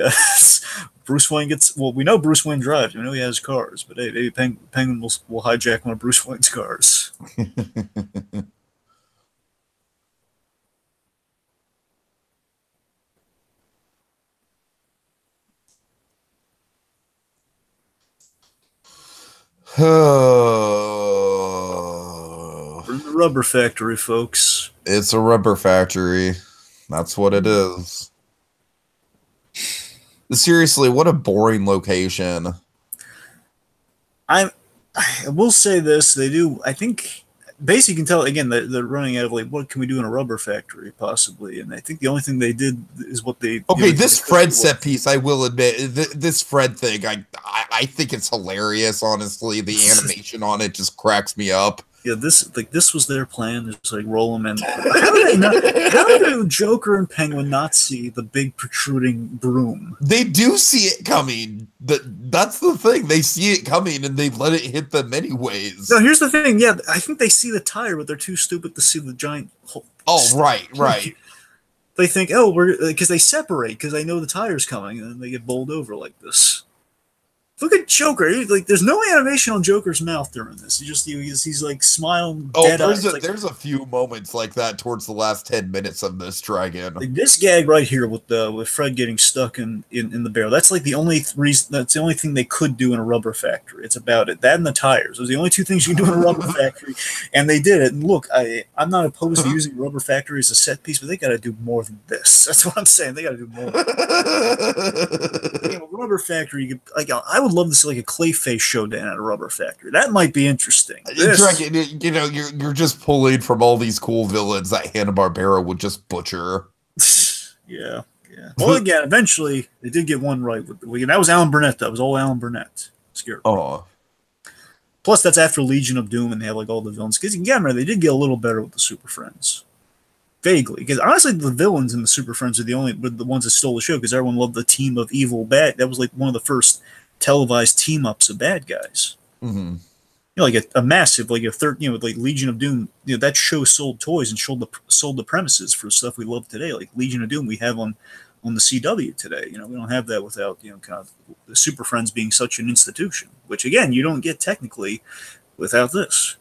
Bruce Wayne gets. Well, we know Bruce Wayne drives. We know he has cars, but hey, maybe Penguin will hijack one of Bruce Wayne's cars. We're in the rubber factory, folks. It's a rubber factory. That's what it is. Seriously, what a boring location. I will say this: they do. I think basically you can tell again that they're running out of like what can we do in a rubber factory possibly, and I think the only thing they did is what they. Okay, this Fred set piece, I will admit, this Fred thing, I think it's hilarious. Honestly, the animation on it just cracks me up. Yeah, this was their plan. Just like roll them in. How do Joker and Penguin not see the big protruding broom? They do see it coming. That's the thing. They see it coming and they let it hit them anyways. No, here's the thing. Yeah, I think they see the tire, but they're too stupid to see the giant hole. Oh, right. They think, oh, we're because they separate because they know the tire's coming, and then they get bowled over like this. Look at Joker. Like, there's no animation on Joker's mouth during this. He's like smiling. Oh, there's a few moments like that towards the last 10 minutes of this Dragon. Like this gag right here with Fred getting stuck in the barrel. That's like the only reason. That's the only thing they could do in a rubber factory. It's about it. That and the tires. Those are the only two things you can do in a rubber factory, and they did it. And look, I'm not opposed to using a rubber factory as a set piece, but they got to do more than this. That's what I'm saying. They got to do more. A rubber factory, you could, like I would love to see like a Clayface showdown at a rubber factory. That might be interesting. Dragon, you're just pulling from all these cool villains that Hanna-Barbera would just butcher. Yeah. Well, again, eventually they did get one right. That was Alan Burnett. That was all Alan Burnett. Scared. Oh. Plus, that's after Legion of Doom, and they have like all the villains. Because again, they did get a little better with the Super Friends. Vaguely, because honestly, the villains in the Super Friends are the ones that stole the show. Because everyone loved the team of evil bad. That was like one of the first televised team ups of bad guys. Mm-hmm. Like a massive, like like Legion of Doom. That show sold toys and sold the premises for stuff we love today. Like Legion of Doom, we have on the CW today. We don't have that without kind of the Super Friends being such an institution. Which again, you don't get technically without this.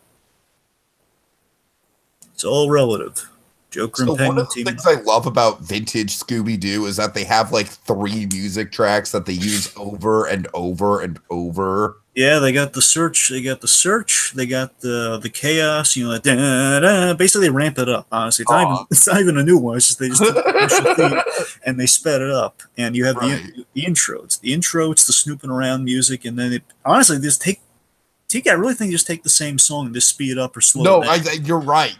It's all relative. Joker and Penguin. One of the things I love about vintage Scooby-Doo is that they have like 3 music tracks that they use over and over and over. Yeah, they got the search. They got the chaos. Basically, they ramp it up. Honestly, it's not even a new one. It's just they just took the theme and they sped it up. And you have the intro. It's the intro. It's the snooping around music, and then honestly, just take. I really think just take the same song and just speed it up or slow it down. You're right.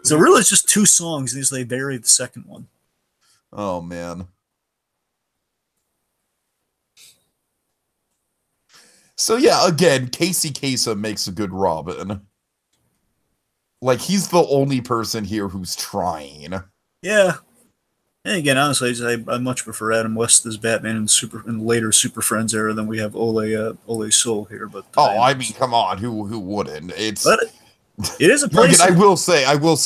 So really, it's just 2 songs, and they vary the second one. Oh man. So yeah, again, Casey Kasem makes a good Robin. Like he's the only person here who's trying. Yeah. And again, honestly, I much prefer Adam West as Batman in the later Super Friends era than we have Ole Soul here. But I mean, come on, who wouldn't? But it is a place. I will say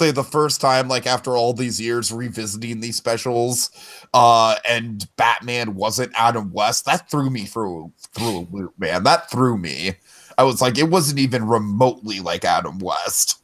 the first time, like after all these years revisiting these specials, and Batman wasn't Adam West, that threw me through a loop, man. That threw me. I was like, it wasn't even remotely like Adam West.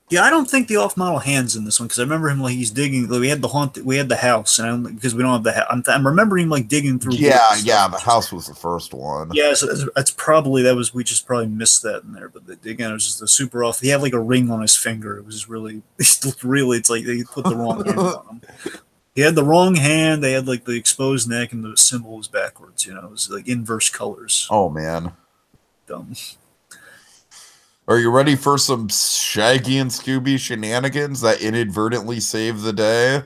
Yeah, I don't think the off-model hands in this one because I remember him like he's digging. Like, we had the house, and because we don't have the house, I'm remembering him like digging through. Yeah, the house was the first one. Yeah, so that's probably we just probably missed that in there. But again, it was just a super off. He had like a ring on his finger. It was really, it's like they put the wrong hand on him. He had the wrong hand. They had like the exposed neck, and the symbol was backwards. It was like inverse colors. Oh man, Dumb. Are you ready for some Shaggy and Scooby shenanigans that inadvertently save the day?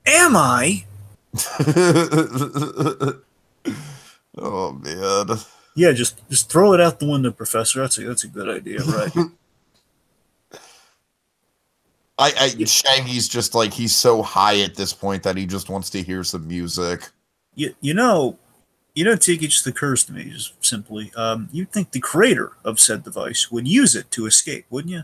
Am I? Oh man. Yeah, just throw it out the window, Professor. That's a good idea, right? Shaggy's just like, he's so high at this point that he just wants to hear some music. You know, Tiki, just occurs to me just simply. You'd think the creator of said device would use it to escape, wouldn't you?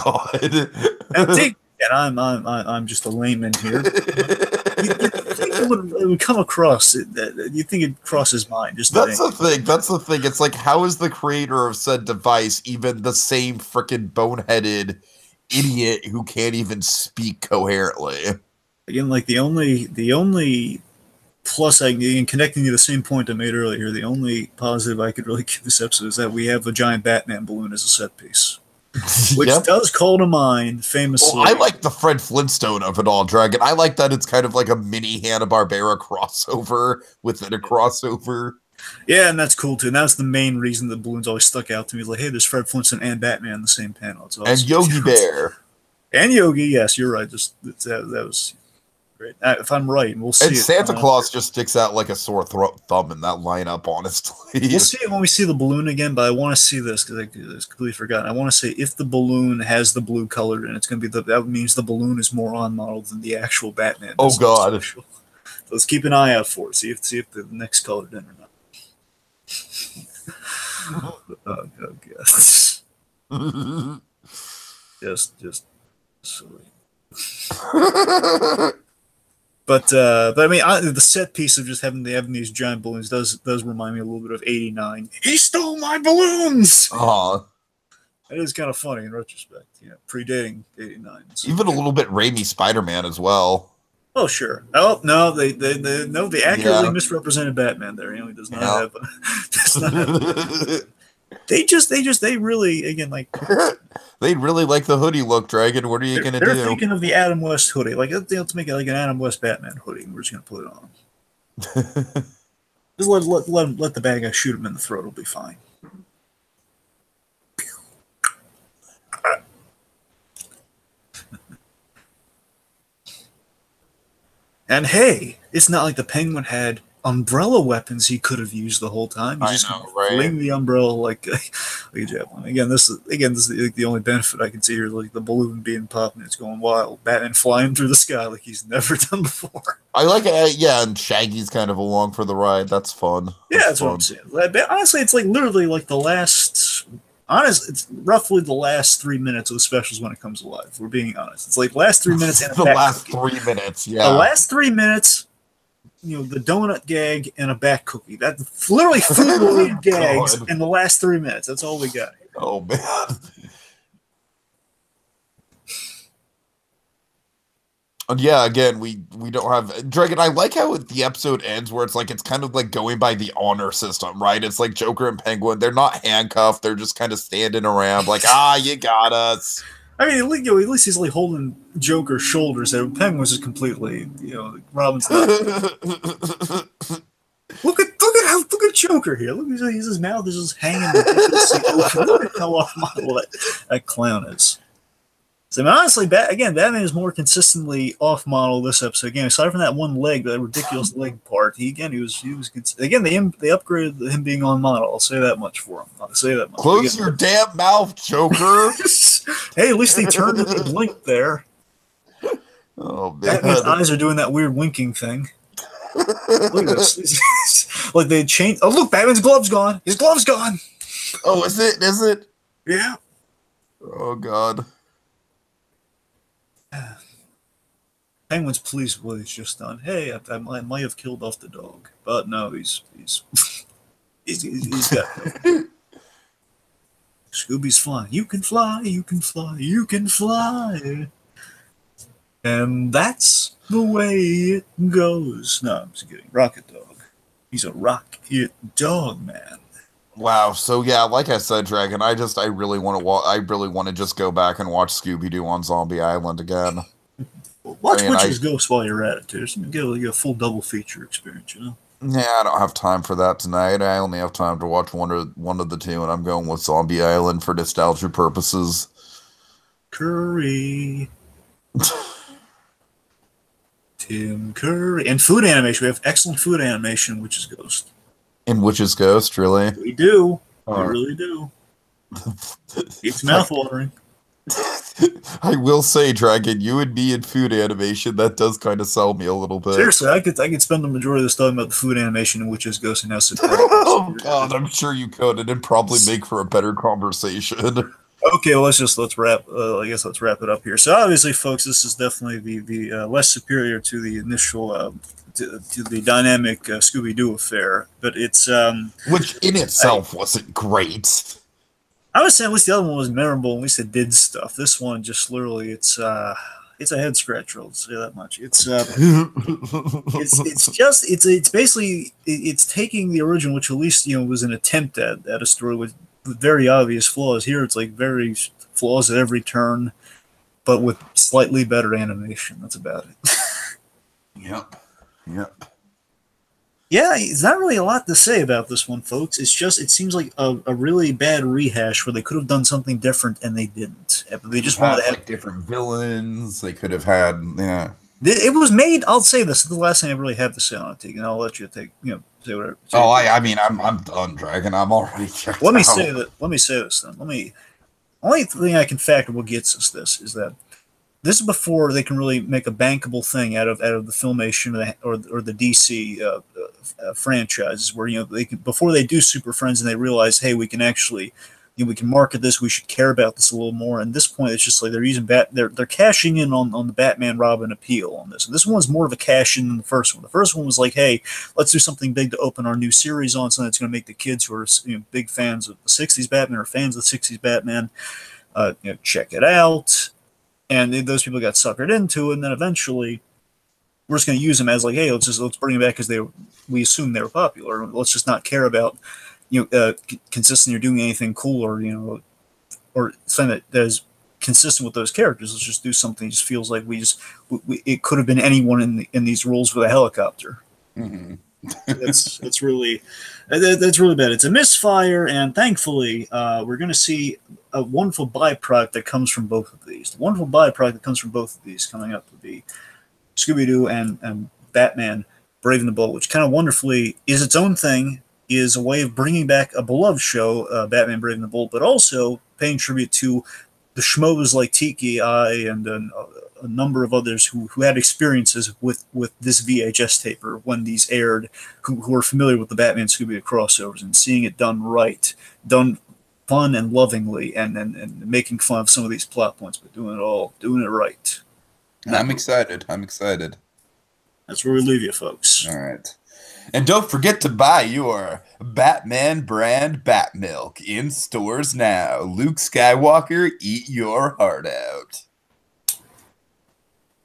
God. Now, Tiki, and I'm just a layman here. You think it would come across? You think it'd cross his mind? Just That's the thing. That's the thing. It's like, how is the creator of said device even the same freaking boneheaded idiot who can't even speak coherently? Again, like the only plus in connecting to the same point I made earlier, the only positive I could really give this episode is that we have a giant Batman balloon as a set piece. Which Yep. does call to mind famously. Well, I like the Fred Flintstone of it all, Dragon. I like that it's kind of like a mini Hanna-Barbera crossover within a crossover. Yeah, and that's cool too. And that's the main reason the balloons always stuck out to me. Like, hey, there's Fred Flintstone and Batman in the same panel. It's awesome. And Yogi Bear. And Yogi, yes, you're right. That was great. If I'm right, and we'll see. And Santa Claus just sticks out like a sore thumb in that lineup, honestly. We'll see it when we see the balloon again, but I want to see this because I completely forgot. I want to say if the balloon has the blue colored, and it's going to be that means the balloon is more on model than the actual Batman. Oh God! Special. So let's keep an eye out for it. See if the next colored in or not. Oh God! just silly. But I mean, the set piece of just having these giant balloons does remind me a little bit of '89. He stole my balloons. Aw. That is kind of funny in retrospect. Yeah, predating '89. So. Even a little bit Raimi Spider-Man as well. Oh sure. Oh no, they accurately misrepresented Batman there. He does not have. Does not have they really again like. They really like the hoodie look, Dragon. What are you going to do? They're thinking of the Adam West hoodie. Like, let's make it like an Adam West Batman hoodie, and we're just going to put it on. Just let the bad guy shoot him in the throat. It'll be fine. And hey, it's not like the Penguin had umbrella weapons he could have used the whole time. He's just fling the umbrella like a javelin. Again, this is like the only benefit I can see here, like the balloon being popped and it's going wild. Batman flying through the sky like he's never done before. I like it. Yeah, and Shaggy's kind of along for the ride. That's fun. That's fun. What I'm saying. Honestly, it's like literally like it's roughly the last 3 minutes of the specials when it comes alive. If we're being honest. It's like last 3 minutes and the last 3 minutes, yeah. The last 3 minutes, the donut gag and a bat cookie. That's literally food-related gags in the last 3 minutes. That's all we got here. Oh, man. And yeah, again, we don't have... Dragon, I like how the episode ends where it's like it's kind of like going by the honor system, right? It's like Joker and Penguin. They're not handcuffed. They're just kind of standing around like, you got us. I mean, at least he's like holding Joker's shoulders. And Penguin's just completely, Robin's not. Look at Joker here. Look, his mouth is just hanging. Look at how off model that clown is. So I mean, honestly, Batman is more consistently off model this episode. Again, aside from that one leg, that ridiculous leg part, he was again they upgraded him being on model. I'll say that much for him. I'll say that much. Close your damn mouth, Joker. Hey, at least they turned and they blinked there. Oh man, Batman's eyes are doing that weird winking thing. Look at this. Like they changed. Oh look, Batman's glove's gone. His glove's gone. Oh, is it? Is it? Yeah. Oh god. Penguin's pleased with what he's just done. Hey, I might have killed off the dog, but no, he's got. Scooby's flying. You can fly. You can fly. You can fly. And that's the way it goes. No, I'm just kidding. Rocket Dog. He's a rocket dog, man. Wow. So yeah, like I said, Dragon, I really want to just go back and watch Scooby-Doo on Zombie Island again. Watch Witch's Ghost while you're at it, too. Just get a full double feature experience, Yeah, I don't have time for that tonight. I only have time to watch one of the two, and I'm going with Zombie Island for nostalgia purposes. Curry. Tim Curry. And food animation. We have excellent food animation, which is Ghost. In Witch's Ghost, really? We do. We Uh, really do. It's mouthwatering. I will say, Dragon, you and me in food animation, that does kind of sell me a little bit. Seriously, I could spend the majority of this talking about the food animation, which is Ghost and how Oh God, I'm sure you could, and it'd probably make for a better conversation. Okay, well, let's wrap. I guess let's wrap it up here. So obviously, folks, this is definitely the less superior to the initial to the dynamic Scooby-Doo affair, but it's Which in itself wasn't great. I would say at least the other one was memorable. At least it did stuff. This one just literally it's a head scratcher. I'll say that much. It's basically it's taking the original, which at least was an attempt at a story with very obvious flaws. Here it's like very flaws at every turn, but with slightly better animation. That's about it. Yep. Yep. Yeah, it's not really a lot to say about this one, folks. It's just it seems like a really bad rehash where they could have done something different and they didn't. They just wanted to have like different villains. They could have had, yeah. It was made. I'll say this. The last thing I really have to say on it, and I'll let you say whatever. I mean, I'm done, Dragon. I'm already checked Let me out. say that. Let me say this then. Only thing I can factor what gets us this is that this is before they can really make a bankable thing out of the Filmation or the DC franchises, where they can before they do Super Friends and they realize, hey, we can actually we can market this. We should care about this a little more. And at this point, it's just like they're using they're cashing in on the Batman Robin appeal on this. And this one's more of a cash in than the first one. The first one was like, hey, let's do something big to open our new series on, something that's going to make the kids who are big fans of the '60s Batman or fans of the '60s Batman, check it out. And those people got suckered into it, and then eventually we're just going to use them as like, hey, let's bring them back because we assume they were popular. Let's just not care about consistent or doing anything cool or something that is consistent with those characters. Let's just do something that just feels like it could have been anyone in these roles with a helicopter. Mm-hmm. that's really bad. It's a misfire, and thankfully we're going to see a wonderful byproduct that comes from both of these. The wonderful byproduct that comes from both of these coming up would be Scooby-Doo and Batman Brave and the Bold, which kind of wonderfully is its own thing, is a way of bringing back a beloved show, Batman Brave and the Bold, but also paying tribute to the schmoes like Tiki, and a number of others who had experiences with this VHS taper when these aired, who are familiar with the Batman Scooby-Doo crossovers and seeing it done right, done fun and lovingly, and making fun of some of these plot points, but doing it right. I'm excited. I'm excited. That's where we leave you, folks. All right. And don't forget to buy your Batman brand Bat Milk in stores now. Luke Skywalker, eat your heart out.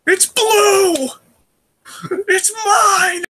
It's blue! It's mine!